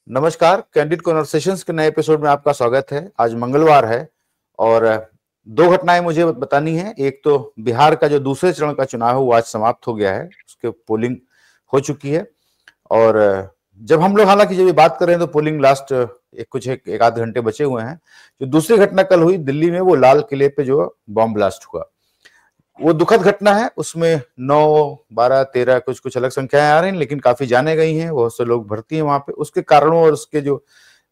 नमस्कार, candid conversations के नए एपिसोड में आपका स्वागत है। आज मंगलवार है और दो घटनाएं मुझे बतानी है। एक तो बिहार का जो दूसरे चरण का चुनाव है वो आज समाप्त हो गया है, उसके पोलिंग हो चुकी है। और जब हम लोग हालांकि जब ये बात कर रहे हैं तो पोलिंग लास्ट एक आध घंटे बचे हुए हैं। जो दूसरी घटना कल हुई दिल्ली में, वो लाल किले पे जो बॉम्ब ब्लास्ट हुआ, वो दुखद घटना है। उसमें 9, 12, 13 कुछ कुछ अलग संख्याएं आ रही हैं, लेकिन काफी जाने गई हैं, बहुत से लोग भर्ती हैं वहां पे। उसके कारणों और उसके जो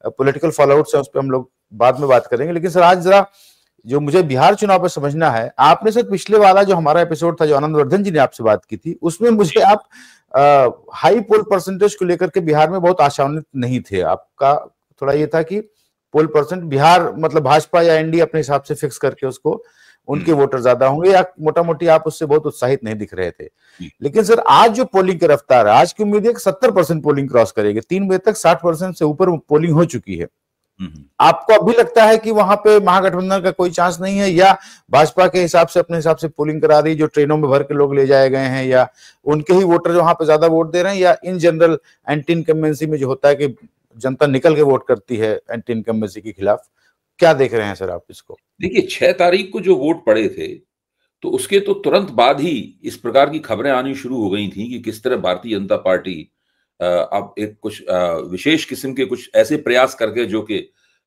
पॉलिटिकल फॉलोआउट्स है उस पर हम लोग बाद में बात करेंगे। लेकिन सर, आज जरा जो मुझे बिहार चुनाव पर समझना है, आपने सर पिछले वाला जो हमारा एपिसोड था, जो आनंद वर्धन जी ने आपसे बात की थी, उसमें मुझे आप हाई पोल परसेंटेज को लेकर के बिहार में बहुत आशान्वित नहीं थे। आपका थोड़ा ये था कि पोल परसेंट बिहार मतलब भाजपा या एनडीए अपने हिसाब से फिक्स करके उसको उनके वोटर ज्यादा होंगे, या मोटा मोटी आप उससे बहुत उत्साहित नहीं दिख रहे थे। लेकिन सर, आज जो पोलिंग की रफ्तार है, आज की उम्मीद है कि 70% पोलिंग क्रॉस करेगी। 3 बजे तक 60% से ऊपर पोलिंग हो चुकी है। आपको अभी लगता है कि वहां पे महागठबंधन का कोई चांस नहीं है, या भाजपा के हिसाब से अपने हिसाब से पोलिंग करा रही, जो ट्रेनों में भर के लोग ले जाए गए हैं, या उनके ही वोटर जो वहां पे ज्यादा वोट दे रहे हैं, या इन जनरल एंटी इनकम्बेंसी में जो होता है कि जनता निकल के वोट करती है एंटी इनकम्बेंसी के खिलाफ? क्या देख रहे हैं सर आप इसको? देखिए, 6 तारीख को जो वोट पड़े थे, तो उसके तो तुरंत बाद ही इस प्रकार की खबरें आनी शुरू हो गई थी कि किस तरह भारतीय जनता पार्टी अब एक कुछ विशेष किस्म के कुछ ऐसे प्रयास करके जो कि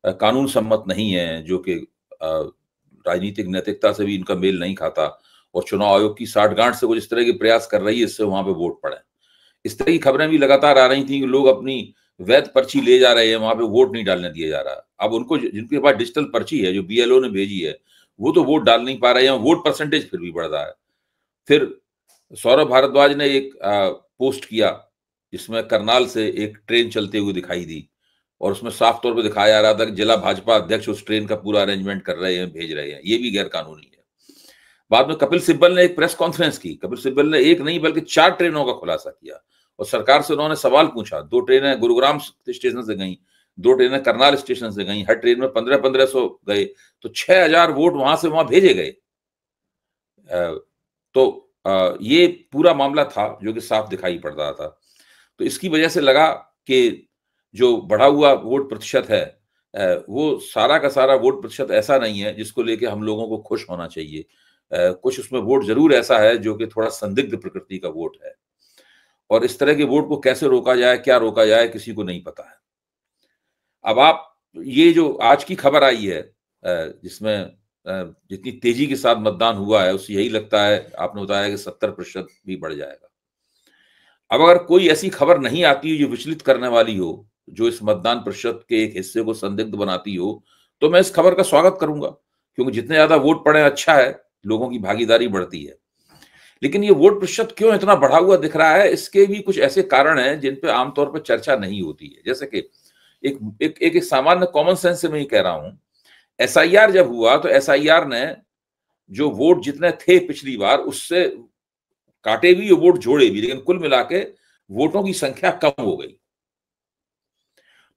कानून सम्मत नहीं है, जो कि राजनीतिक नैतिकता से भी इनका मेल नहीं खाता, और चुनाव आयोग की साठगांठ से कुछ इस तरह के प्रयास कर रही है, इससे वहां पे वोट पड़े। इस तरह की खबरें भी लगातार आ रही थी कि लोग अपनी वैध पर्ची ले जा रहे हैं, वहां पे वोट नहीं डालने दिया जा रहा। अब उनको, जिनके पास डिजिटल पर्ची है, जो बीएलओ ने भेजी है, वो तो वोट डाल नहीं पा रहे हैं, वोट परसेंटेज फिर भी बढ़ रहा है। फिर सौरभ भारद्वाज ने एक पोस्ट किया जिसमें करनाल से एक ट्रेन चलते हुए दिखाई दी, और उसमें साफ तौर पर दिखाया जा रहा था कि जिला भाजपा अध्यक्ष उस ट्रेन का पूरा अरेंजमेंट कर रहे हैं, भेज रहे हैं। ये भी गैर कानूनी है। बाद में कपिल सिब्बल ने एक प्रेस कॉन्फ्रेंस की। कपिल सिब्बल ने एक नहीं बल्कि 4 ट्रेनों का खुलासा किया, और सरकार से उन्होंने सवाल पूछा। 2 ट्रेनें गुरुग्राम स्टेशन से गई, 2 ट्रेनें करनाल स्टेशन से गई, हर ट्रेन में 1500 गए, तो 6000 वोट वहां से वहां भेजे गए। तो ये पूरा मामला था जो कि साफ दिखाई पड़ रहा था। तो इसकी वजह से लगा कि जो बढ़ा हुआ वोट प्रतिशत है, वो सारा का सारा वोट प्रतिशत ऐसा नहीं है जिसको लेके हम लोगों को खुश होना चाहिए। कुछ उसमें वोट जरूर ऐसा है जो कि थोड़ा संदिग्ध प्रकृति का वोट है, और इस तरह के वोट को कैसे रोका जाए, क्या रोका जाए, किसी को नहीं पता है। अब आप ये जो आज की खबर आई है, जिसमें जितनी तेजी के साथ मतदान हुआ है, उससे यही लगता है, आपने बताया कि 70% भी बढ़ जाएगा। अब अगर कोई ऐसी खबर नहीं आती जो विचलित करने वाली हो, जो इस मतदान प्रतिशत के एक हिस्से को संदिग्ध बनाती हो, तो मैं इस खबर का स्वागत करूंगा, क्योंकि जितने ज्यादा वोट पड़े अच्छा है, लोगों की भागीदारी बढ़ती है। लेकिन ये वोट प्रतिशत क्यों इतना बढ़ा हुआ दिख रहा है, इसके भी कुछ ऐसे कारण हैं जिन पे आमतौर पर चर्चा नहीं होती है। जैसे कि एक एक एक, एक सामान्य कॉमन सेंस से मैं ही कह रहा हूं, एसआईआर जब हुआ तो एसआईआर ने जो वोट जितने थे पिछली बार, उससे काटे भी और वोट जोड़े भी, लेकिन कुल मिला के वोटों की संख्या कम हो गई।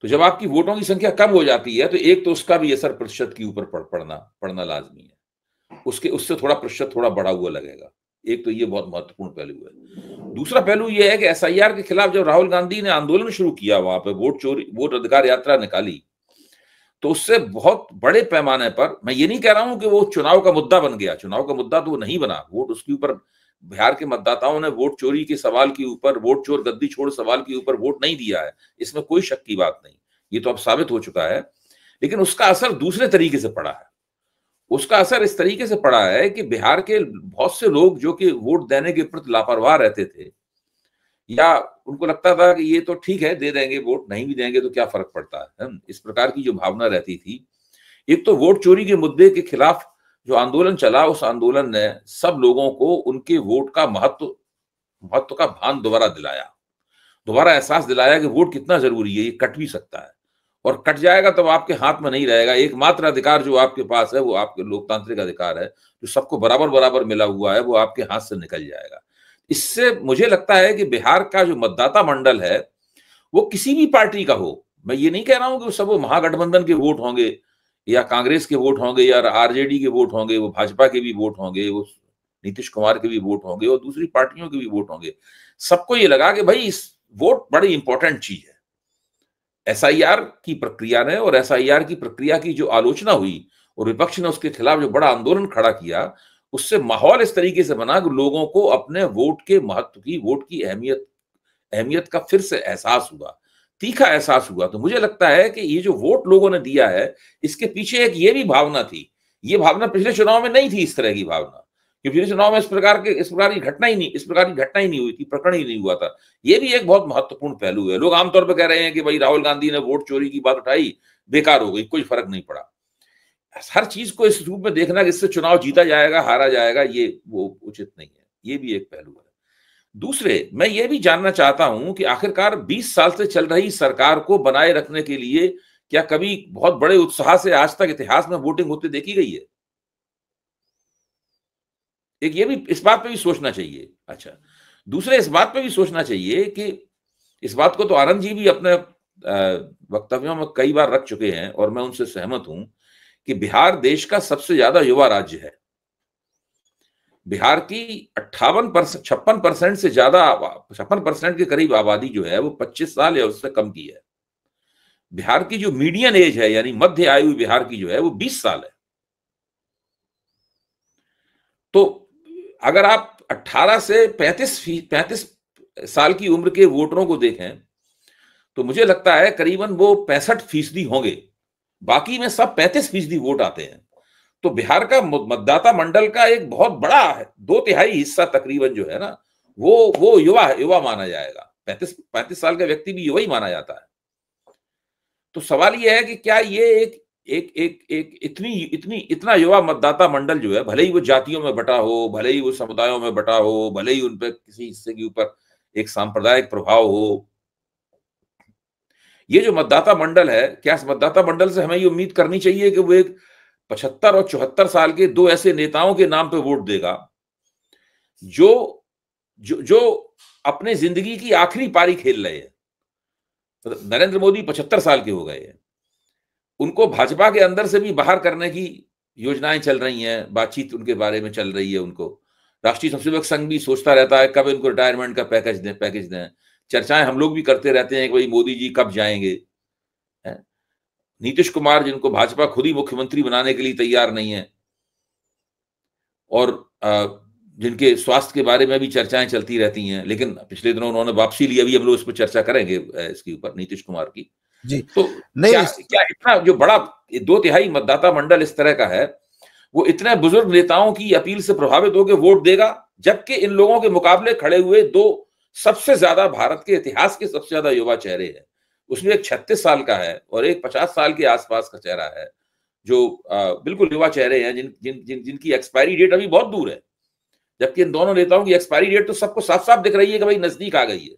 तो जब आपकी वोटों की संख्या कम हो जाती है, तो एक तो उसका भी असर प्रतिशत के ऊपर पड़ना लाजमी है। उससे थोड़ा प्रतिशत थोड़ा बढ़ा हुआ लगेगा। एक तो ये बहुत महत्वपूर्ण पहलू है। दूसरा पहलू ये है कि एसआईआर के खिलाफ जब राहुल गांधी ने आंदोलन शुरू किया, वहां पे वोट अधिकार यात्रा निकाली, तो उससे बहुत बड़े पैमाने पर, मैं ये नहीं कह रहा हूं कि वो चुनाव का मुद्दा बन गया, चुनाव का मुद्दा तो वो नहीं बना, वोट उसके ऊपर बिहार के मतदाताओं ने वोट चोरी के सवाल के ऊपर, वोट चोर गद्दी छोड़ सवाल के ऊपर वोट नहीं दिया है, इसमें कोई शक की बात नहीं, ये तो अब साबित हो चुका है। लेकिन उसका असर दूसरे तरीके से पड़ा है। उसका असर इस तरीके से पड़ा है कि बिहार के बहुत से लोग जो कि वोट देने के प्रति लापरवाह रहते थे, या उनको लगता था कि ये तो ठीक है, दे देंगे वोट, नहीं भी देंगे तो क्या फर्क पड़ता है, इस प्रकार की जो भावना रहती थी। एक तो वोट चोरी के मुद्दे के खिलाफ जो आंदोलन चला, उस आंदोलन ने सब लोगों को उनके वोट का महत्व का भान दोबारा दिलाया, दोबारा एहसास दिलाया कि वोट कितना जरूरी है, ये कट भी सकता है, और कट जाएगा तब आपके हाथ में नहीं रहेगा। एकमात्र अधिकार जो आपके पास है वो आपके लोकतांत्रिक अधिकार है, जो सबको बराबर बराबर मिला हुआ है, वो आपके हाथ से निकल जाएगा। इससे मुझे लगता है कि बिहार का जो मतदाता मंडल है, वो किसी भी पार्टी का हो, मैं ये नहीं कह रहा हूं कि सब वो महागठबंधन के वोट होंगे, या कांग्रेस के वोट होंगे, या आरजेडी के वोट होंगे, वो भाजपा के भी वोट होंगे, वो नीतीश कुमार के भी वोट होंगे, और दूसरी पार्टियों के भी वोट होंगे। सबको ये लगा कि भाई इस वोट बड़ी इंपॉर्टेंट चीज है, एसआईआर की प्रक्रिया ने और एसआईआर की प्रक्रिया की जो आलोचना हुई और विपक्ष ने उसके खिलाफ जो बड़ा आंदोलन खड़ा किया, उससे माहौल इस तरीके से बना कि लोगों को अपने वोट के महत्व की, वोट की अहमियत का फिर से एहसास हुआ, तीखा एहसास हुआ। तो मुझे लगता है कि ये जो वोट लोगों ने दिया है, इसके पीछे एक ये भी भावना थी, ये भावना पिछले चुनाव में नहीं थी, इस तरह की भावना, क्योंकि पिछले चुनाव में इस प्रकार की घटना ही नहीं हुई थी, प्रकरण ही नहीं हुआ था। ये भी एक बहुत महत्वपूर्ण पहलू है। लोग आमतौर पर कह रहे हैं कि भाई राहुल गांधी ने वोट चोरी की बात उठाई, बेकार हो गई, कोई फर्क नहीं पड़ा। हर चीज को इस रूप में देखना कि इससे चुनाव जीता जाएगा, हारा जाएगा, ये वो उचित नहीं है। ये भी एक पहलू है। दूसरे, मैं ये भी जानना चाहता हूं कि आखिरकार 20 साल से चल रही सरकार को बनाए रखने के लिए क्या कभी बहुत बड़े उत्साह से आज तक इतिहास में वोटिंग होते देखी गई है? एक ये भी, इस बात पे भी सोचना चाहिए। अच्छा, दूसरे इस बात पे भी सोचना चाहिए कि इस बात को तो आनंद जी भी अपने वक्तव्यों में कई बार रख चुके हैं और मैं उनसे सहमत हूं कि बिहार देश का सबसे ज्यादा युवा राज्य है। बिहार की 56% से ज्यादा, 56% के करीब आबादी जो है वो 25 साल या उससे कम की है। बिहार की जो मीडियन एज है, यानी मध्य आयु बिहार की जो है वो 20 साल है। तो अगर आप 18 से 35 साल की उम्र के वोटरों को देखें तो मुझे लगता है करीबन वो 65% होंगे, बाकी में सब 35% वोट आते हैं। तो बिहार का मतदाता मंडल का एक बहुत बड़ा है, 2/3 हिस्सा तकरीबन जो है ना, वो युवा माना जाएगा। 35 साल का व्यक्ति भी युवा ही माना जाता है। तो सवाल यह है कि क्या ये एक इतना युवा मतदाता मंडल जो है, भले ही वो जातियों में बटा हो, भले ही वो समुदायों में बटा हो, भले ही उन पर किसी हिस्से के ऊपर एक सांप्रदायिक प्रभाव हो, ये जो मतदाता मंडल है, क्या इस मतदाता मंडल से हमें ये उम्मीद करनी चाहिए कि वो एक 75 और 74 साल के दो ऐसे नेताओं के नाम पे वोट देगा जो जो जो अपने जिंदगी की आखिरी पारी खेल रहे हैं? नरेंद्र मोदी 75 साल के हो गए हैं, उनको भाजपा के अंदर से भी बाहर करने की योजनाएं चल रही हैं, बातचीत उनके बारे में चल रही है। उनको राष्ट्रीय स्वयंसेवक संघ भी सोचता रहता है कब इनको रिटायरमेंट का पैकेज दें। चर्चाएं हम लोग भी करते रहते हैं कि भाई मोदी जी कब जाएंगे। नीतीश कुमार, जिनको भाजपा खुद ही मुख्यमंत्री बनाने के लिए तैयार नहीं है, और जिनके स्वास्थ्य के बारे में भी चर्चाएं चलती रहती हैं, लेकिन पिछले दिनों उन्होंने वापसी ली। अभी हम लोग इस पर चर्चा करेंगे, इसके ऊपर, नीतीश कुमार की। जी, तो नहीं, क्या इतना जो बड़ा 2/3 मतदाता मंडल इस तरह का है, वो इतने बुजुर्ग नेताओं की अपील से प्रभावित होकर वोट देगा? जबकि इन लोगों के मुकाबले खड़े हुए दो सबसे ज्यादा, भारत के इतिहास के सबसे ज्यादा युवा चेहरे हैं, उसमें एक 36 साल का है और एक 50 साल के आसपास का चेहरा है, जो बिल्कुल युवा चेहरे हैं, जिनकी एक्सपायरी डेट अभी बहुत दूर है। जबकि इन दोनों नेताओं की एक्सपायरी डेट तो सबको साफ साफ दिख रही है कि भाई नजदीक आ गई है।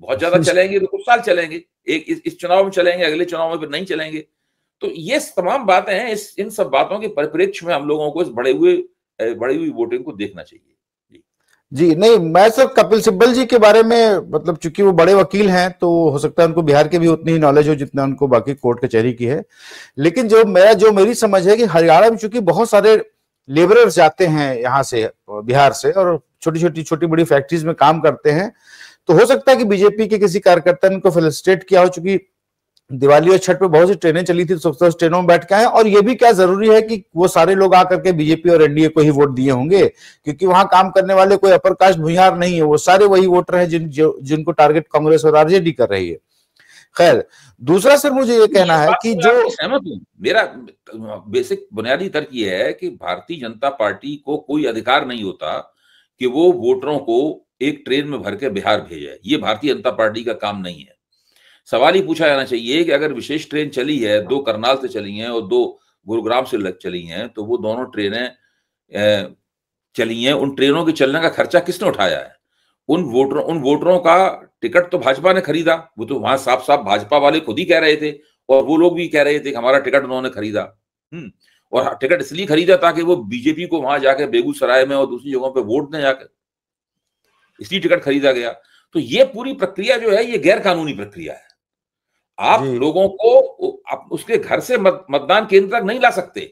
बहुत ज्यादा चलेंगे तो कुछ साल चलेंगे, एक इस चुनाव में चलेंगे, अगले चुनाव में फिर नहीं चलेंगे। तो ये तमाम बातें हैं, इन सब बातों के परिप्रेक्ष्य में हम लोगों को इस बढ़ी हुई वोटिंग को देखना चाहिए। जी, नहीं, मैं सर कपिल सिब्बल जी के बारे में, मतलब चूंकि वो बड़े वकील हैं तो हो सकता है उनको बिहार की भी उतनी ही नॉलेज हो जितना उनको बाकी कोर्ट कचहरी की है। लेकिन जो मेरी समझ है कि हरियाणा में चूंकि बहुत सारे लेबरर्स जाते हैं यहाँ से, बिहार से, और छोटी बड़ी फैक्ट्रीज में काम करते हैं, तो हो सकता है कि बीजेपी के किसी कार्यकर्ता ने उनको फेलिसिटेट किया हो। चूंकि दिवाली और छठ पे बहुत सी ट्रेनें चली थी, तो ट्रेनों में बैठ के आए। और ये भी क्या जरूरी है कि वो सारे लोग आकर के बीजेपी और एनडीए को ही वोट दिए होंगे? क्योंकि वहां काम करने वाले कोई अपर कास्ट भूमिहार नहीं है, वो सारे वही वोटर हैं जिनको टारगेट कांग्रेस और आरजेडी कर रही है। खैर, दूसरा सर मुझे ये कहना है कि जो, सहमत हूं, मेरा बेसिक बुनियादी तर्क ये है कि भारतीय जनता पार्टी को कोई अधिकार नहीं होता कि वो वोटरों को एक ट्रेन में भर के बिहार भेजे। ये भारतीय जनता पार्टी का काम नहीं है। सवाल ही पूछा जाना चाहिए कि अगर विशेष ट्रेन चली है, 2 करनाल से चली हैं और 2 गुरुग्राम से चली हैं, तो वो दोनों ट्रेनें चली हैं, उन ट्रेनों के चलने का खर्चा किसने उठाया है? उन वोटरों का टिकट तो भाजपा ने खरीदा। वो तो वहां साफ साफ भाजपा वाले खुद ही कह रहे थे, और वो लोग भी कह रहे थे कि हमारा टिकट उन्होंने खरीदा। और टिकट इसलिए खरीदा ताकि वो बीजेपी को वहां जाके बेगूसराय में और दूसरी जगहों पे वोट दें जाकर, इसलिए टिकट खरीदा गया। तो ये पूरी प्रक्रिया जो है, ये गैर कानूनी प्रक्रिया है। आप लोगों को आप उसके घर से मतदान केंद्र तक नहीं ला सकते।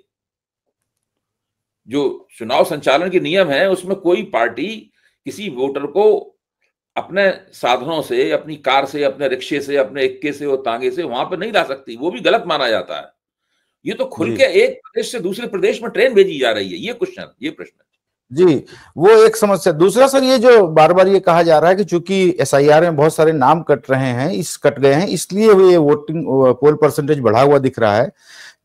जो चुनाव संचालन के नियम है, उसमें कोई पार्टी किसी वोटर को अपने साधनों से, अपनी कार से, अपने रिक्शे से, अपने इक्के से और तांगे से वहां पर नहीं ला सकती, वो भी गलत माना जाता है। ये तो खुल के एक प्रदेश से दूसरे प्रदेश में ट्रेन भेजी जा रही है, ये प्रश्न है। जी, वो एक समस्या। दूसरा सर, ये जो बार बार ये कहा जा रहा है कि चूंकि एसआईआर में बहुत सारे नाम कट गए हैं, इसलिए ये वोटिंग पोल परसेंटेज बढ़ा हुआ दिख रहा है।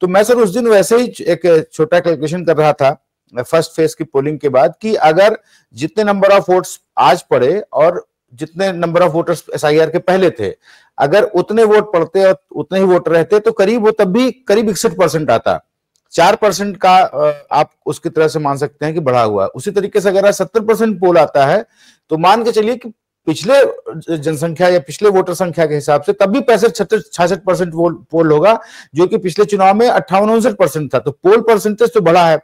तो मैं सर उस दिन वैसे ही एक छोटा कैलकुलेशन कर रहा था फर्स्ट फेज की पोलिंग के बाद, कि अगर जितने नंबर ऑफ वोट्स आज पड़े और जितने नंबर ऑफ वोटर्स एसआईआर के पहले थे, अगर उतने वोट पड़ते और उतने ही वोट रहते तो करीब वो तब भी करीब 61% आता। 4% का आप उसकी तरह से मान सकते हैं कि बढ़ा हुआ। उसी तरीके से अगर 70% पोल आता है तो मान के चलिए कि पिछले जनसंख्या या पिछले वोटर संख्या के हिसाब से तब भी 65-66% पोल होगा, जो कि पिछले चुनाव में 58-59% था। तो पोल परसेंटेज तो बढ़ा है।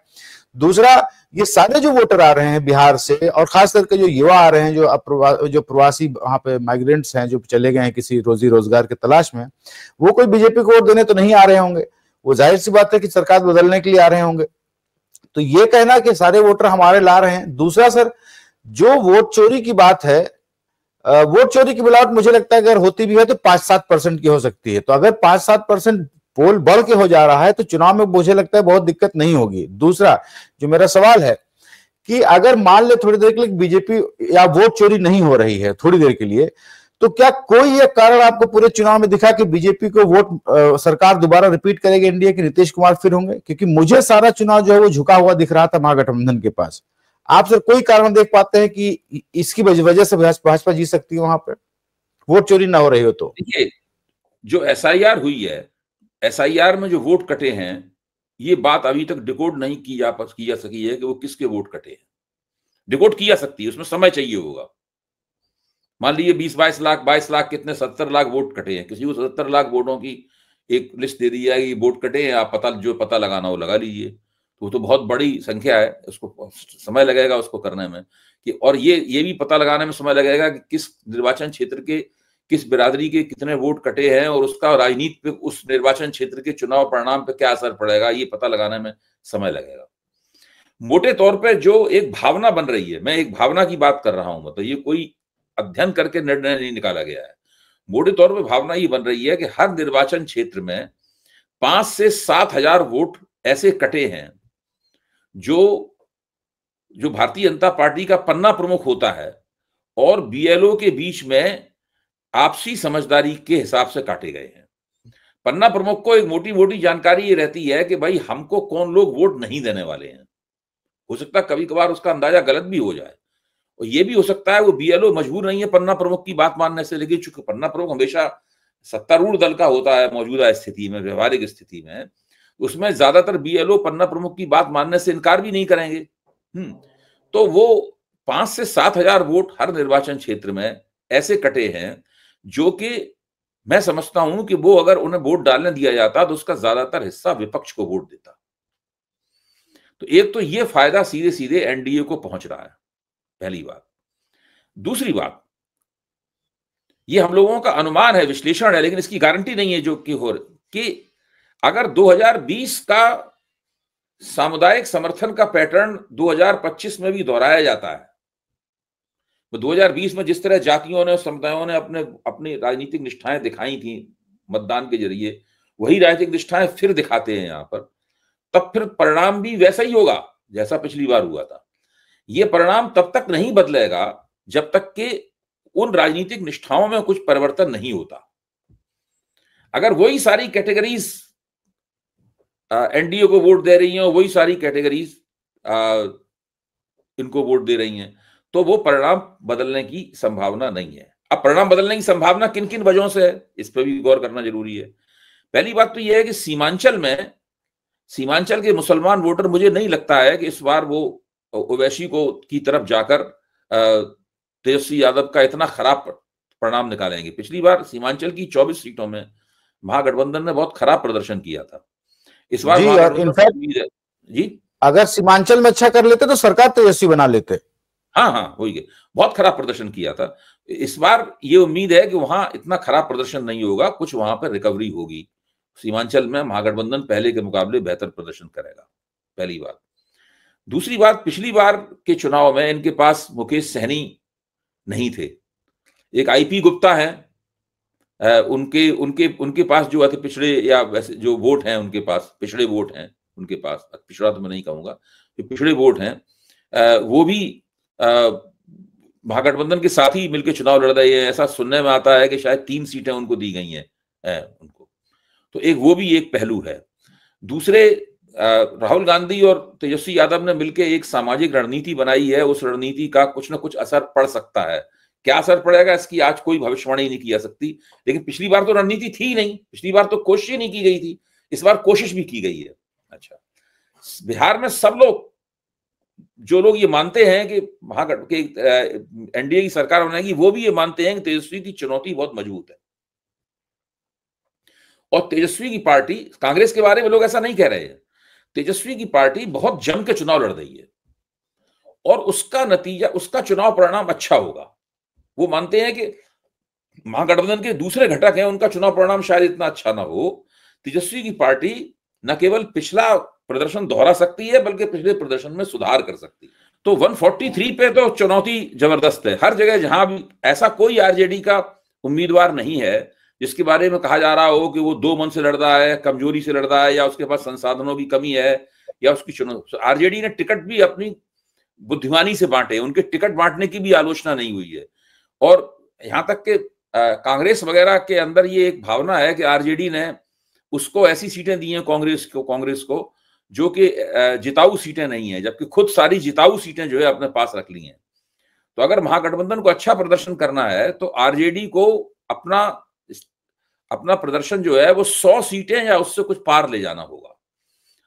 दूसरा, ये सारे जो वोटर आ रहे हैं बिहार से, और खास करके जो युवा आ रहे हैं, जो प्रवासी वहां पे माइग्रेंट्स हैं, जो चले गए हैं किसी रोजी रोजगार की तलाश में, वो कोई बीजेपी को वोट देने तो नहीं आ रहे होंगे। वो जाहिर सी बात है कि सरकार बदलने के लिए आ रहे होंगे। तो ये कहना कि सारे वोटर हमारे ला रहे हैं। दूसरा सर, जो वोट चोरी की बात है, वोट चोरी की मिलावट मुझे लगता है अगर होती भी है तो 5-7% की हो सकती है। तो अगर 5-7% पोल बढ़ के हो जा रहा है तो चुनाव में मुझे लगता है बहुत दिक्कत नहीं होगी। दूसरा जो मेरा सवाल है कि अगर मान ले थोड़ी देर के लिए बीजेपी या वोट चोरी नहीं हो रही है थोड़ी देर के लिए, तो क्या कोई एक कारण आपको पूरे चुनाव में दिखा कि बीजेपी को वोट सरकार दोबारा रिपीट करेगी एनडीए के, नीतीश कुमार फिर होंगे? क्योंकि मुझे सारा चुनाव जो है वो झुका हुआ दिख रहा था महागठबंधन के पास। आप सर कोई कारण देख पाते हैं कि इसकी वजह से भाजपा जीत सकती है वहां पर, वोट चोरी ना हो रही हो तो? देखिए, जो एसआईआर हुई है, एसआईआर में जो वोट कटे हैं, ये बात अभी तक डिकोड नहीं की जा सकी है कि वो किसके वोट कटे हैं। डिकोड की जा सकती है, उसमें समय चाहिए होगा। मान लीजिए 22 लाख कितने 70 लाख वोट कटे हैं, किसी को 70 लाख वोटों की एक लिस्ट दे दी जाएगी, वोट कटे हैं, आप पता लगाना हो लगा लीजिए। तो वो तो बहुत बड़ी संख्या है, उसको समय लगेगा उसको करने में कि, और ये भी पता लगाने में समय लगेगा कि किस निर्वाचन क्षेत्र के किस बिरादरी के कितने वोट कटे हैं और उसका राजनीति पे, उस निर्वाचन क्षेत्र के चुनाव परिणाम पे क्या असर पड़ेगा, ये पता लगाने में समय लगेगा। मोटे तौर पे जो एक भावना बन रही है, मैं एक भावना की बात कर रहा हूं, मतलब ये कोई अध्ययन करके निर्णय नहीं निकाला गया है। मोटे तौर पे भावना ये बन रही है कि हर निर्वाचन क्षेत्र में 5 से 7 हजार वोट ऐसे कटे हैं जो भारतीय जनता पार्टी का पन्ना प्रमुख होता है और बीएलओ के बीच में आपसी समझदारी के हिसाब से काटे गए हैं। पन्ना प्रमुख को एक मोटी मोटी जानकारी ये रहती है कि भाई हमको कौन लोग वोट नहीं देने वाले हैं। हो सकता है कभी कभार उसका अंदाजा गलत भी हो जाए, और ये भी हो सकता है वो बीएलओ मजबूर नहीं है पन्ना प्रमुख की बात मानने से, लेकिन चूंकि पन्ना प्रमुख हमेशा सत्तारूढ़ दल का होता है मौजूदा स्थिति में, व्यवहारिक स्थिति में, उसमें ज्यादातर बीएलओ पन्ना प्रमुख की बात मानने से इनकार भी नहीं करेंगे। तो वो 5 से 7 हजार वोट हर निर्वाचन क्षेत्र में ऐसे कटे हैं जो कि मैं समझता हूं कि वो अगर उन्हें वोट डालने दिया जाता तो उसका ज्यादातर हिस्सा विपक्ष को वोट देता। तो एक तो ये फायदा सीधे सीधे एनडीए को पहुंच रहा है, पहली बात। दूसरी बात, ये हम लोगों का अनुमान है, विश्लेषण है, लेकिन इसकी गारंटी नहीं है जो कि अगर 2020 का सामुदायिक समर्थन का पैटर्न 2025 में भी दोहराया जाता है, तो 2020 में जिस तरह जातियों ने, समुदायों ने अपनी राजनीतिक निष्ठाएं दिखाई थी मतदान के जरिए, वही राजनीतिक निष्ठाएं फिर दिखाते हैं यहां पर, तब फिर परिणाम भी वैसा ही होगा जैसा पिछली बार हुआ था। ये परिणाम तब तक नहीं बदलेगा जब तक कि उन राजनीतिक निष्ठाओं में कुछ परिवर्तन नहीं होता। अगर वही सारी कैटेगरीज एनडीए को वोट दे रही हैं और वही सारी कैटेगरीज इनको वोट दे रही हैं, तो वो परिणाम बदलने की संभावना नहीं है। अब परिणाम बदलने की संभावना किन किन वजहों से है, इस पर भी गौर करना जरूरी है। पहली बात तो यह है कि सीमांचल के मुसलमान वोटर, मुझे नहीं लगता है कि इस बार वो ओवैसी को की तरफ जाकर तेजस्वी यादव का इतना खराब परिणाम निकालेंगे। पिछली बार सीमांचल की 24 सीटों में महागठबंधन ने बहुत खराब प्रदर्शन किया था। इस बार जी, अगर सीमांचल में अच्छा कर लेते तो सरकार तेजस्वी बना लेते। हाँ, हो गया, बहुत खराब प्रदर्शन किया था। इस बार ये उम्मीद है कि वहां इतना खराब प्रदर्शन नहीं होगा, कुछ वहां पर रिकवरी होगी। सीमांचल में महागठबंधन पहले के मुकाबले बेहतर प्रदर्शन करेगा, पहली बात। दूसरी बात, पिछली बार के चुनाव में इनके पास मुकेश सहनी नहीं थे, एक आईपी गुप्ता है, उनके उनके उनके पास जो अति पिछड़े या वैसे जो वोट हैं, उनके पास पिछड़े वोट हैं, उनके पास पिछड़ा तो मैं नहीं कहूंगा, जो पिछड़े वोट हैं वो भी महागठबंधन के साथ ही मिलकर चुनाव लड़ रहे हैं। ऐसा सुनने में आता है कि शायद 3 सीटें उनको दी गई हैं उनको। तो एक वो भी एक पहलू है। दूसरे, राहुल गांधी और तेजस्वी यादव ने मिलकर एक सामाजिक रणनीति बनाई है, उस रणनीति का कुछ ना कुछ असर पड़ सकता है। क्या असर पड़ेगा इसकी आज कोई भविष्यवाणी नहीं की जा सकती, लेकिन पिछली बार तो रणनीति थी ही नहीं, पिछली बार तो कोशिश ही नहीं की गई थी, इस बार कोशिश भी की गई है। अच्छा, बिहार में सब लोग, जो लोग ये मानते हैं कि एनडीए की सरकार बनेगी, वो भी ये मानते हैं कि तेजस्वी की चुनौती बहुत मजबूत है। और तेजस्वी की पार्टी, कांग्रेस के बारे में लोग ऐसा नहीं कह रहे हैं, तेजस्वी की पार्टी बहुत जम के चुनाव लड़ रही है और उसका नतीजा, उसका चुनाव परिणाम अच्छा होगा। वो मानते हैं कि महागठबंधन के दूसरे घटक हैं, उनका चुनाव परिणाम शायद इतना अच्छा ना हो। तेजस्वी की पार्टी न केवल पिछला प्रदर्शन दोहरा सकती है, बल्कि पिछले प्रदर्शन में सुधार कर सकती है। तो 143 पे तो चुनौती जबरदस्त है हर जगह। जहां भी ऐसा कोई आरजेडी का उम्मीदवार नहीं है जिसके बारे में कहा जा रहा हो कि वो 2 मन से लड़ रहा है, कमजोरी से लड़ रहा है, या उसके पास संसाधनों की कमी है, या उसकी चुनौती। आरजेडी ने टिकट भी अपनी बुद्धिमानी से बांटे, उनके टिकट बांटने की भी आलोचना नहीं हुई है। और यहां तक कि कांग्रेस वगैरह के अंदर ये एक भावना है कि आरजेडी ने उसको ऐसी सीटें दी हैं कांग्रेस को जो कि जिताऊ सीटें नहीं है, जबकि खुद सारी जिताऊ सीटें जो है अपने पास रख ली हैं। तो अगर महागठबंधन को अच्छा प्रदर्शन करना है तो आरजेडी को अपना प्रदर्शन जो है वो 100 सीटें या उससे कुछ पार ले जाना होगा।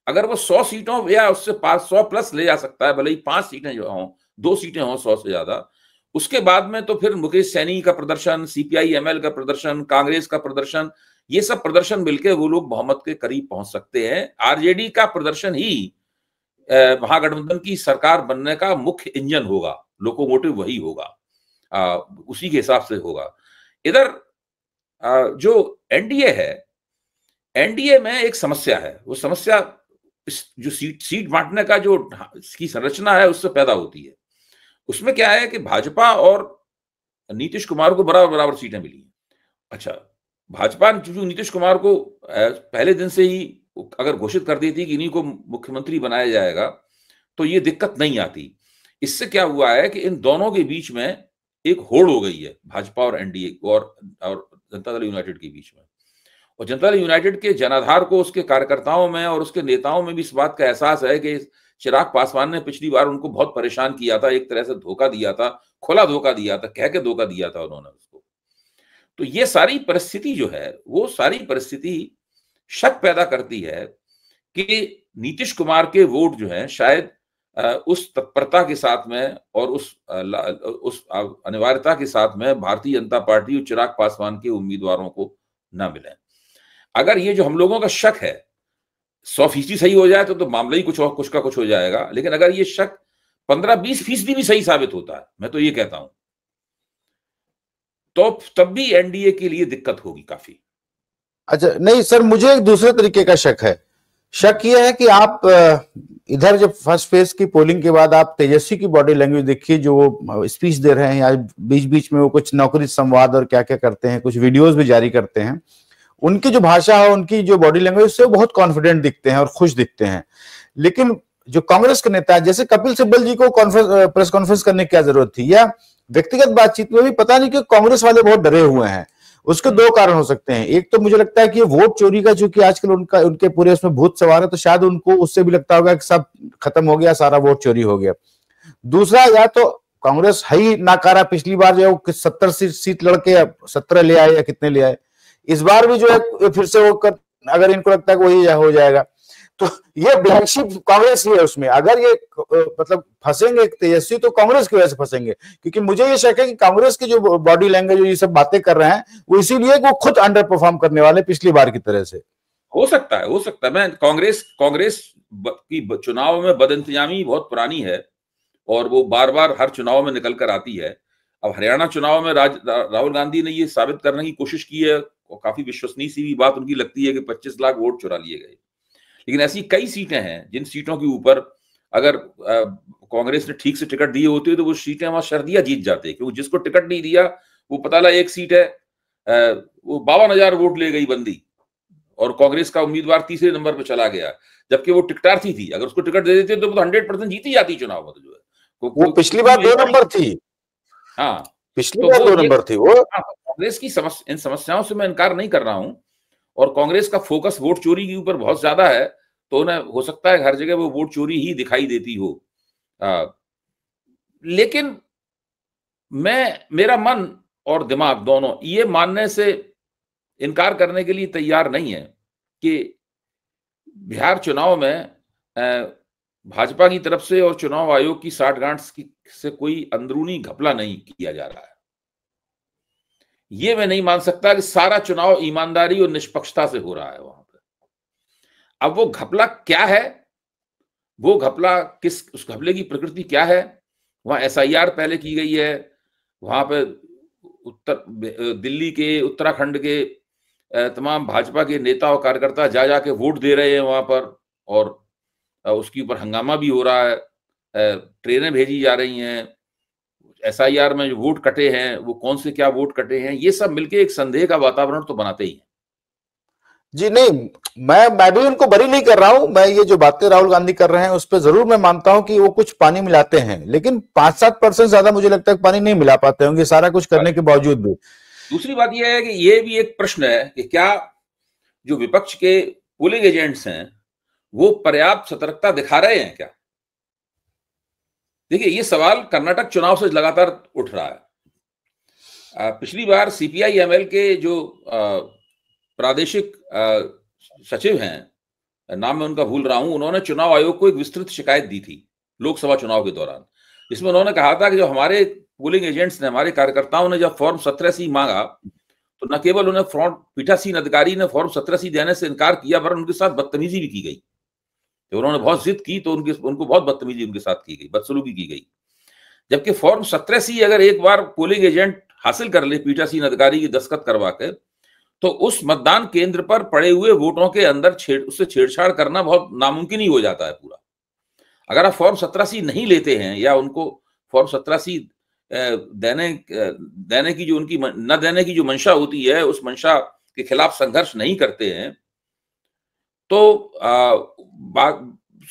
अगर वो 100 सीटों या उससे 100 प्लस ले जा सकता है, भले ही 5 सीटें जो हों, 2 सीटें हों 100 से ज्यादा, उसके बाद में तो फिर मुकेश सैनी का प्रदर्शन, सीपीआई एमएल का प्रदर्शन, कांग्रेस का प्रदर्शन, ये सब प्रदर्शन मिलकर वो लोग बहुमत के करीब पहुंच सकते हैं। आरजेडी का प्रदर्शन ही महागठबंधन की सरकार बनने का मुख्य इंजन होगा, लोकोमोटिव वही होगा, उसी के हिसाब से होगा। इधर जो एनडीए है, एनडीए में एक समस्या है। वो समस्या जो सीट बांटने का जो इसकी संरचना है उससे पैदा होती है। उसमें क्या है कि भाजपा और नीतीश कुमार को बराबर बराबर सीटें मिली हैं। अच्छा, भाजपा नीतीश कुमार को पहले दिन से ही अगर घोषित कर देती कि इन्हीं को मुख्यमंत्री बनाया जाएगा तो ये दिक्कत नहीं आती। इससे क्या हुआ है कि इन दोनों के बीच में एक होड़ हो गई है, भाजपा और एनडीए और जनता दल यूनाइटेड के बीच में। और जनता दल यूनाइटेड के जनाधार को उसके कार्यकर्ताओं में और उसके नेताओं में भी इस बात का एहसास है कि चिराग पासवान ने पिछली बार उनको बहुत परेशान किया था, एक तरह से धोखा दिया था, खुला धोखा दिया था, कह के धोखा दिया था उन्होंने उसको। तो ये सारी परिस्थिति जो है, वो सारी परिस्थिति शक पैदा करती है कि नीतीश कुमार के वोट जो हैं शायद उस तत्परता के साथ में और उस अनिवार्यता के साथ में भारतीय जनता पार्टी और चिराग पासवान के उम्मीदवारों को ना मिले। अगर ये जो हम लोगों का शक है 100% सही हो जाए तो मामला ही कुछ का कुछ हो जाएगा। लेकिन अगर ये शक 15-20% भी सही साबित होता है, मैं तो ये कहता हूं, तो तब भी एनडीए के लिए दिक्कत होगी काफी। अच्छा, नहीं सर, मुझे एक दूसरे तरीके का शक है। शक यह है कि आप इधर जब फर्स्ट फेज की पोलिंग के बाद आप तेजस्वी की बॉडी लैंग्वेज देखिए, जो वो स्पीच दे रहे हैं या बीच बीच में वो कुछ नौकरी संवाद और क्या क्या करते हैं, कुछ वीडियोस भी जारी करते हैं, उनकी जो भाषा है, उनकी जो बॉडी लैंग्वेज, उससे बहुत कॉन्फिडेंट दिखते हैं और खुश दिखते हैं। लेकिन जो कांग्रेस के नेता है, जैसे कपिल सिब्बल जी को प्रेस कॉन्फ्रेंस करने की क्या जरूरत थी, या व्यक्तिगत बातचीत में भी पता नहीं कि कांग्रेस वाले बहुत डरे हुए हैं। उसके 2 कारण हो सकते हैं। एक तो मुझे लगता है कि वोट चोरी का, चूंकि आजकल उनके पूरे उसमें भूत सवार है, तो शायद उनको उससे भी लगता होगा कि सब खत्म हो गया, सारा वोट चोरी हो गया। दूसरा, या तो कांग्रेस है ही नाकारा, पिछली बार जो 70 सीट लड़के 17 ले आए या कितने ले आए, इस बार भी जो है फिर से वो अगर इनको लगता है कि वही हो जाएगा, तो ये ब्लैक शीप कांग्रेस ही है उसमें। अगर ये मतलब फंसेंगे तेजस्वी तो कांग्रेस की वजह से फंसेंगे, क्योंकि मुझे ये शक है कि कांग्रेस की जो बॉडी लैंग्वेज, ये सब बातें कर रहे हैं, वो इसीलिए वो खुद अंडर परफॉर्म करने वाले पिछली बार की तरह से। हो सकता है। मैं कांग्रेस की चुनाव में बदइंतजामी बहुत पुरानी है और वो बार बार हर चुनाव में निकल कर आती है। अब हरियाणा चुनाव में राहुल गांधी ने ये साबित करने की कोशिश की है, और काफी विश्वसनीय सी भी बात उनकी लगती है कि 25 लाख वोट चुरा लिए गए। लेकिन ऐसी कई सीटें हैं जिन सीटों के ऊपर अगर कांग्रेस ने ठीक से टिकट दिए होते तो वो सीटें वहां शर्दिया जीत जाते, क्योंकि जिसको टिकट नहीं दिया वो पता लगा एक सीट है, वो 52,000 वोट ले गई बंदी, और कांग्रेस का उम्मीदवार तीसरे नंबर पर चला गया, जबकि वो टिकटार्थी थी। अगर उसको टिकट दे देते तो 100% जीती जाती चुनाव में, जो है वो पिछली बार 2 नंबर थी। हाँ, पिछली बार 2 नंबर थी वो। कांग्रेस की इन समस्याओं से मैं इनकार नहीं कर रहा हूं, और कांग्रेस का फोकस वोट चोरी के ऊपर बहुत ज्यादा है, तो उन्हें हो सकता है हर जगह वो वोट चोरी ही दिखाई देती हो। लेकिन मेरा मन और दिमाग दोनों ये मानने से इनकार करने के लिए तैयार नहीं है कि बिहार चुनाव में भाजपा की तरफ से और चुनाव आयोग की साठगांठ से कोई अंदरूनी घपला नहीं किया जा रहा है। ये मैं नहीं मान सकता कि सारा चुनाव ईमानदारी और निष्पक्षता से हो रहा है वहां पर। अब वो घपला क्या है, वो घपला उस घपले की प्रकृति क्या है? वहां एसआईआर पहले की गई है, वहां पे दिल्ली के, उत्तराखंड के तमाम भाजपा के नेता और कार्यकर्ता जा जाके वोट दे रहे हैं वहां पर, और उसके ऊपर हंगामा भी हो रहा है, ट्रेनें भेजी जा रही हैं, एसआईआर में जो वोट कटे हैं वो कौन से क्या वोट कटे हैं, ये सब मिलके एक संदेह का वातावरण तो बनाते ही हैं। जी नहीं, मैं भी उनको बरी नहीं कर रहा हूं। मैं ये जो बातें राहुल गांधी कर रहे हैं उस पर जरूर मैं मानता हूं कि वो कुछ पानी मिलाते हैं, लेकिन 5-7% ज्यादा मुझे लगता है पानी नहीं मिला पाते होंगे सारा कुछ करने के बावजूद भी। दूसरी बात यह है कि ये भी एक प्रश्न है कि क्या जो विपक्ष के पोलिंग एजेंट्स हैं वो पर्याप्त सतर्कता दिखा रहे हैं क्या? देखिए, ये सवाल कर्नाटक चुनाव से लगातार उठ रहा है। पिछली बार सीपीआई एमएल के जो प्रादेशिक सचिव हैं, नाम मैं उनका भूल रहा हूं, उन्होंने चुनाव आयोग को एक विस्तृत शिकायत दी थी लोकसभा चुनाव के दौरान, जिसमें उन्होंने कहा था कि जो हमारे पोलिंग एजेंट्स ने, हमारे कार्यकर्ताओं ने जब फॉर्म 17C मांगा तो न केवल उन्हें पीठासीन अधिकारी ने फॉर्म 17C देने से इनकार किया, वरन उनके साथ बदतमीजी भी की गई। तो उन्होंने बहुत जिद की तो उनको बहुत बदतमीजी उनके साथ की गई, बदसलूकी की गई। जबकि फॉर्म 17C अगर एक बार पोलिंग एजेंट हासिल कर ले पीठासीन अधिकारी की दस्तखत करवा के, तो उस मतदान केंद्र पर पड़े हुए वोटों के अंदर उससे छेड़छाड़ करना बहुत नामुमकिन ही हो जाता है पूरा। अगर आप फॉर्म 17C नहीं लेते हैं, या उनको फॉर्म 17C देने की जो उनकी न देने की जो मंशा होती है, उस मंशा के खिलाफ संघर्ष नहीं करते हैं, तो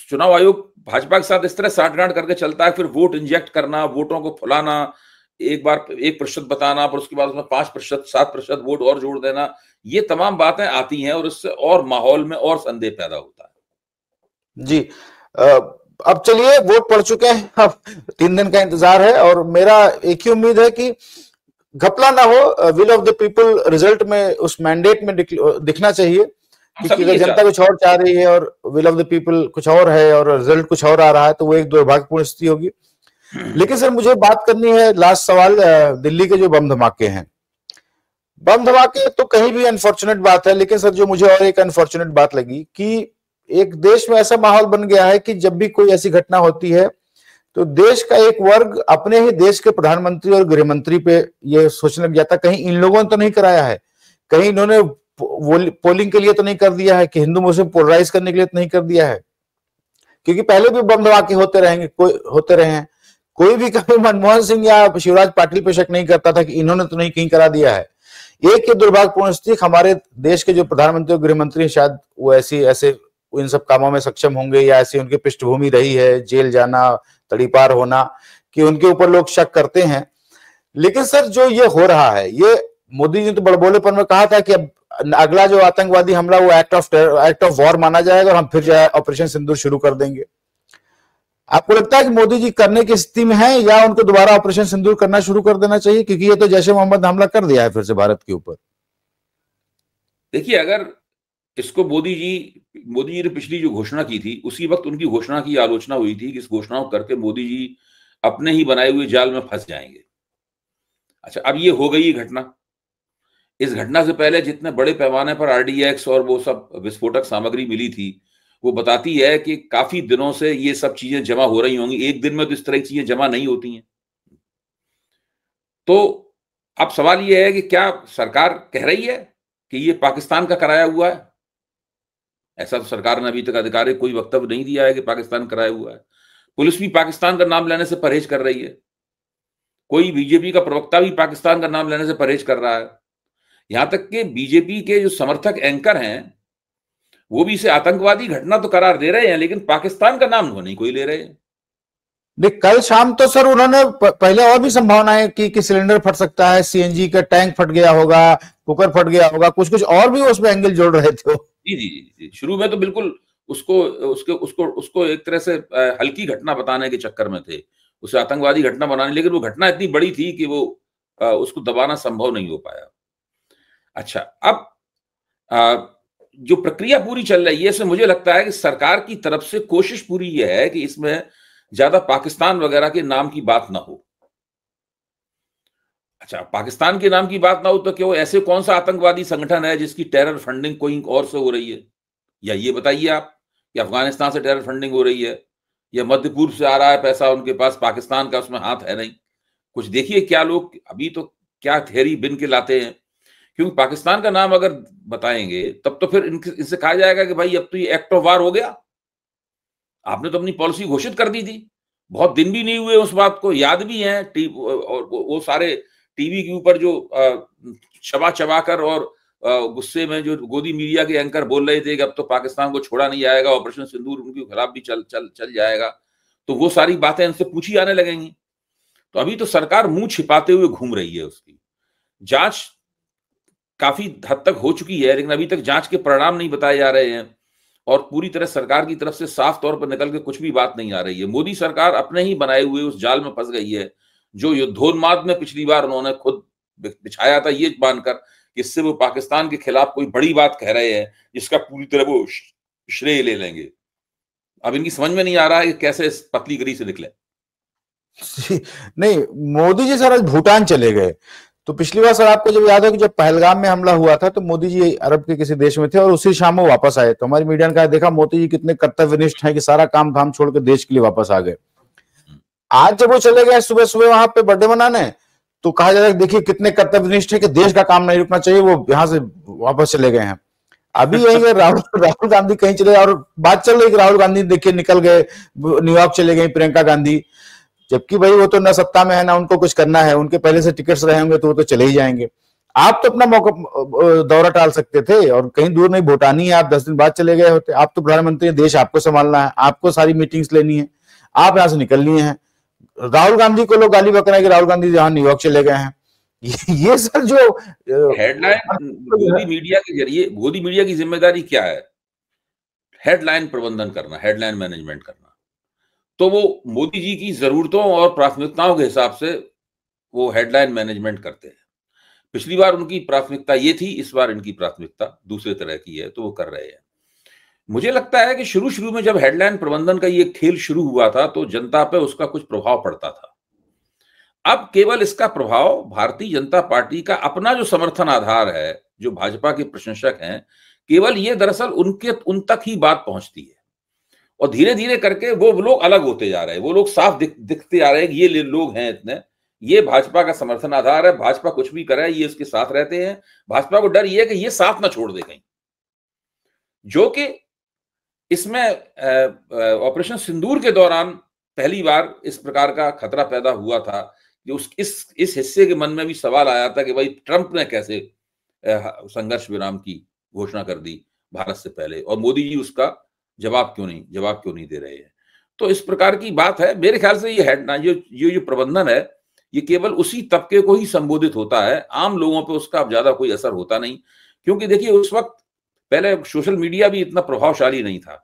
चुनाव आयोग भाजपा के साथ इस तरह साठगांठ करके चलता है। फिर वोट इंजेक्ट करना, वोटों को फुलाना, एक बार 1% बताना, पर उसके बाद उसमें 5%, 7% वोट और जोड़ देना, ये तमाम बातें आती हैं और इससे और माहौल में और संदेह पैदा होता है। जी, अब चलिए, वोट पड़ चुके हैं, अब 3 दिन का इंतजार है, और मेरा एक ही उम्मीद है कि घपला ना हो। Will of the people result में, उस मैंडेट में दिखना चाहिए, क्योंकि अगर जनता कुछ और चाह रही है और विल ऑफ द पीपल कुछ और है और रिजल्ट कुछ और आ रहा है, तो वो एक दुर्भाग्यपूर्ण स्थिति होगी। लेकिन सर, मुझे बात करनी है, लास्ट सवाल, दिल्ली के जो बम धमाके हैं। बम धमाके तो कहीं भी अनफॉर्चुनेट बात है, लेकिन सर जो मुझे और एक अनफॉर्चुनेट बात लगी कि एक देश में ऐसा माहौल बन गया है कि जब भी कोई ऐसी घटना होती है तो देश का एक वर्ग अपने ही देश के प्रधानमंत्री और गृह मंत्री पे ये सोचने लग जाता, कहीं इन लोगों ने तो नहीं कराया है, कहीं इन्होंने पोलिंग के लिए तो नहीं कर दिया है, कि हिंदू मुस्लिम पोलराइज करने के लिए तो नहीं कर दिया है। क्योंकि पहले भी बम धमाके होते रहे हैं, कोई भी कभी मनमोहन सिंह या शिवराज पाटिल पे शक नहीं करता था कि इन्होंने तो नहीं कहीं करा दिया है। एक ही दुर्भाग्यपूर्ण स्थिति, हमारे देश के जो प्रधानमंत्री और गृह मंत्री, शायद वो ऐसे इन सब कामों में सक्षम होंगे, या ऐसी उनकी पृष्ठभूमि रही है, जेल जाना, तड़ीपार होना, कि उनके ऊपर लोग शक करते हैं। लेकिन सर जो ये हो रहा है, ये मोदी जी ने तो बड़बोलेपन में कहा था कि अब अगला जो आतंकवादी हमला वो एक्ट ऑफ वॉर माना जाएगा और हम फिर जो है ऑपरेशन सिंदूर शुरू कर देंगे। आपको लगता है कि मोदी जी करने की स्थिति में है, या उनको दोबारा ऑपरेशन सिंदूर करना शुरू कर देना चाहिए, क्योंकि ये तो जैश ए मोहम्मद हमला कर दिया है फिर से भारत के ऊपर? देखिए, अगर इसको मोदी जी ने पिछली जो घोषणा की थी, उसी वक्त उनकी घोषणा की आलोचना हुई थी कि इस घोषणा को करके मोदी जी अपने ही बनाए हुए जाल में फंस जाएंगे। अच्छा, अब ये हो गई घटना। इस घटना से पहले जितने बड़े पैमाने पर आरडीएक्स और वो सब विस्फोटक सामग्री मिली थी, वो बताती है कि काफी दिनों से ये सब चीजें जमा हो रही होंगी। एक दिन में तो इस तरह की चीजें जमा नहीं होती हैं। तो अब सवाल ये है कि क्या सरकार कह रही है कि ये पाकिस्तान का कराया हुआ है? ऐसा तो सरकार ने अभी तक आधिकारिक कोई वक्तव्य नहीं दिया है कि पाकिस्तान कराया हुआ है। पुलिस भी पाकिस्तान का नाम लेने से परहेज कर रही है। कोई बीजेपी का प्रवक्ता भी पाकिस्तान का नाम लेने से परहेज कर रहा है। यहां तक कि बीजेपी के जो समर्थक एंकर हैं वो भी इसे आतंकवादी घटना तो करार दे रहे हैं, लेकिन पाकिस्तान का नाम नहीं कोई ले रहे हैं। नहीं, कल शाम तो सर उन्होंने पहले और भी संभावनाएं कि सिलेंडर फट सकता है, सीएनजी का टैंक फट गया होगा, कुकर फट गया होगा, कुछ कुछ और भी उसमें एंगल जोड़ रहे थे। जी जी जी, शुरू में तो बिल्कुल उसको उसको उसको उसको एक तरह से हल्की घटना बताने के चक्कर में थे, उसे आतंकवादी घटना बनाने, लेकिन वो घटना इतनी बड़ी थी कि वो उसको दबाना संभव नहीं हो पाया। अच्छा, अब जो प्रक्रिया पूरी चल रही है इसमें मुझे लगता है कि सरकार की तरफ से कोशिश पूरी यह है कि इसमें ज्यादा पाकिस्तान वगैरह के नाम की बात ना हो। अच्छा, पाकिस्तान के नाम की बात ना हो तो क्यों, ऐसे कौन सा आतंकवादी संगठन है जिसकी टेरर फंडिंग कोई और से हो रही है? या ये बताइए आप कि अफगानिस्तान से टेरर फंडिंग हो रही है या मध्य पूर्व से आ रहा है पैसा उनके पास, पाकिस्तान का उसमें हाथ है नहीं। कुछ देखिए क्या लोग अभी तो क्या थेरी बिन के लाते हैं, क्योंकि पाकिस्तान का नाम अगर बताएंगे तब तो फिर इनसे कहा जाएगा कि भाई अब तो ये एक्ट ऑफ वार हो गया, आपने तो अपनी पॉलिसी घोषित कर दी थी। बहुत दिन भी नहीं हुए उस बात को, याद भी है और वो सारे टीवी के ऊपर जो चबा चबा कर और गुस्से में जो गोदी मीडिया के एंकर बोल रहे थे कि अब तो पाकिस्तान को छोड़ा नहीं जाएगा, ऑपरेशन सिंदूर उनके खिलाफ भी चल जाएगा, तो वो सारी बातें इनसे पूछी जाने लगेंगी। तो अभी तो सरकार मुंह छिपाते हुए घूम रही है। उसकी जांच काफी हद तक हो चुकी है, लेकिन अभी तक जांच के परिणाम नहीं बताए जा रहे हैं और पूरी तरह सरकार की तरफ से साफ तौर पर निकल के कुछ भी बात नहीं आ रही है। मोदी सरकार अपने ही बनाए हुए उस जाल में फंस गई है जो युद्धोन्माद में पिछली बार उन्होंने खुद बिछाया था, ये मानकर कि इससे वो पाकिस्तान के खिलाफ कोई बड़ी बात कह रहे हैं जिसका पूरी तरह वो श्रेय ले लेंगे। अब इनकी समझ में नहीं आ रहा है कि कैसे इस पतली गली से निकले। नहीं, मोदी जी सर आज भूटान चले गए। तो पिछली बार सर आपको जब याद हो कि जब पहलगाम में हमला हुआ था तो मोदी जी अरब के किसी देश में थे और उसी शाम वो वापस आए, तो हमारी मीडिया ने कहा देखा मोदी जी कितने कर्तव्यनिष्ठ हैं कि सारा काम धाम छोड़ के देश के लिए वापस आ गए। आज जब वो चले गए सुबह सुबह वहां पे बर्थडे मनाने, तो कहा जा रहा है देखिए कितने कर्तव्यनिष्ठ है कि देश का काम नहीं रुकना चाहिए, वो यहां से वापस चले गए हैं। अभी यही राहुल गांधी कहीं चले और बात चल रही है कि राहुल गांधी देखिए निकल गए, न्यूयॉर्क चले गई प्रियंका गांधी, जबकि भाई वो तो ना सत्ता में है ना उनको कुछ करना है, उनके पहले से टिकट्स रहे होंगे तो वो तो चले ही जाएंगे। आप तो अपना मौका दौरा टाल सकते थे और कहीं दूर नहीं, भूटान ही आप 10 दिन बाद चले गए होते। आप तो प्रधानमंत्री, देश आपको संभालना है, आपको सारी मीटिंग्स लेनी है, आप यहाँ से निकल लिए हैं। राहुल गांधी को लोग गाली बक रहे हैं कि राहुल गांधी जहां न्यूयॉर्क चले गए हैं। ये सर जो हेडलाइन मोदी मीडिया के जरिए, मोदी मीडिया की जिम्मेदारी क्या है? हेडलाइन प्रबंधन करना, हेडलाइन मैनेजमेंट करना। तो वो मोदी जी की जरूरतों और प्राथमिकताओं के हिसाब से वो हेडलाइन मैनेजमेंट करते हैं। पिछली बार उनकी प्राथमिकता ये थी, इस बार इनकी प्राथमिकता दूसरे तरह की है, तो वो कर रहे हैं। मुझे लगता है कि शुरू में जब हेडलाइन प्रबंधन का ये खेल शुरू हुआ था तो जनता पे उसका कुछ प्रभाव पड़ता था। अब केवल इसका प्रभाव भारतीय जनता पार्टी का अपना जो समर्थन आधार है, जो भाजपा के प्रशंसक हैं, केवल ये दरअसल उन तक ही बात पहुंचती है और धीरे धीरे करके वो लोग अलग होते जा रहे हैं। वो लोग साफ दिखते जा रहे हैं कि ये लोग हैं इतने, ये भाजपा का समर्थन आधार है, भाजपा कुछ भी करे ये इसके साथ रहते हैं। भाजपा को डर ये है कि ये साथ ना छोड़ दे कहीं, जो कि इसमें ऑपरेशन सिंदूर के दौरान पहली बार इस प्रकार का खतरा पैदा हुआ था कि इस हिस्से के मन में भी सवाल आया था कि भाई ट्रंप ने कैसे संघर्ष विराम की घोषणा कर दी भारत से पहले और मोदी जी उसका जवाब क्यों नहीं दे रहे हैं। तो इस प्रकार की बात है। मेरे ख्याल से ये जो प्रबंधन है ये केवल उसी तबके को ही संबोधित होता है, आम लोगों पे उसका अब ज्यादा कोई असर होता नहीं। क्योंकि देखिए उस वक्त पहले सोशल मीडिया भी इतना प्रभावशाली नहीं था,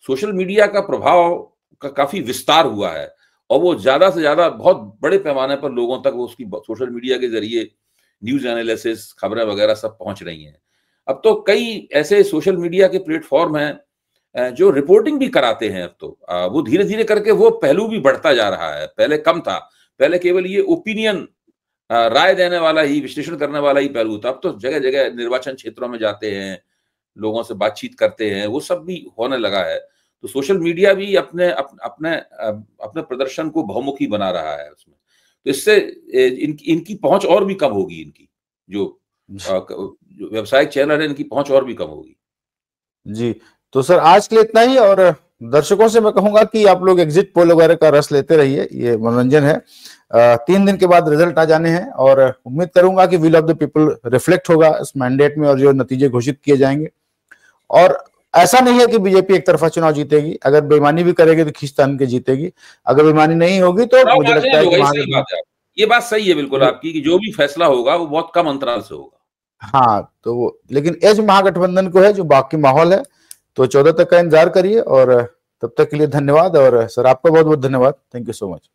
सोशल मीडिया का प्रभाव का काफी विस्तार हुआ है और वो ज्यादा से ज्यादा बहुत बड़े पैमाने पर लोगों तक वो उसकी सोशल मीडिया के जरिए न्यूज एनालिसिस, खबरें वगैरह सब पहुंच रही हैं। अब तो कई ऐसे सोशल मीडिया के प्लेटफॉर्म हैं जो रिपोर्टिंग भी कराते हैं। अब तो वो धीरे धीरे करके वो पहलू भी बढ़ता जा रहा है, पहले कम था, पहले केवल ये ओपिनियन राय देने वाला ही, विश्लेषण करने वाला ही पहलू था। अब तो जगह जगह निर्वाचन क्षेत्रों में जाते हैं, लोगों से बातचीत करते हैं, वो सब भी होने लगा है। तो सोशल मीडिया भी अपने प्रदर्शन को बहुमुखी बना रहा है उसमें। तो इससे इनकी पहुंच और भी कम होगी, इनकी जो व्यावसायिक चैनल है इनकी पहुंच और भी कम होगी। जी, तो सर आज के लिए इतना ही और दर्शकों से मैं कहूंगा कि आप लोग एग्जिट पोल वगैरह का रस लेते रहिए, ये मनोरंजन है। 3 दिन के बाद रिजल्ट आ जाने हैं और उम्मीद करूंगा कि will of the people reflect होगा इस मैंडेट में और जो नतीजे घोषित किए जाएंगे। और ऐसा नहीं है कि बीजेपी एक तरफा चुनाव जीतेगी, अगर बेईमानी भी करेगी तो खींचतान के जीतेगी, अगर बेईमानी नहीं होगी तो मुझे लगता है कि ये बात सही है बिल्कुल आपकी कि जो भी फैसला होगा वो बहुत कम अंतराल से होगा। हाँ, तो लेकिन एज महागठबंधन को है, जो बाकी माहौल है, तो 14 तक का इंतजार करिए। और तब तक के लिए धन्यवाद। और सर आपका बहुत बहुत धन्यवाद, थैंक यू सो मच।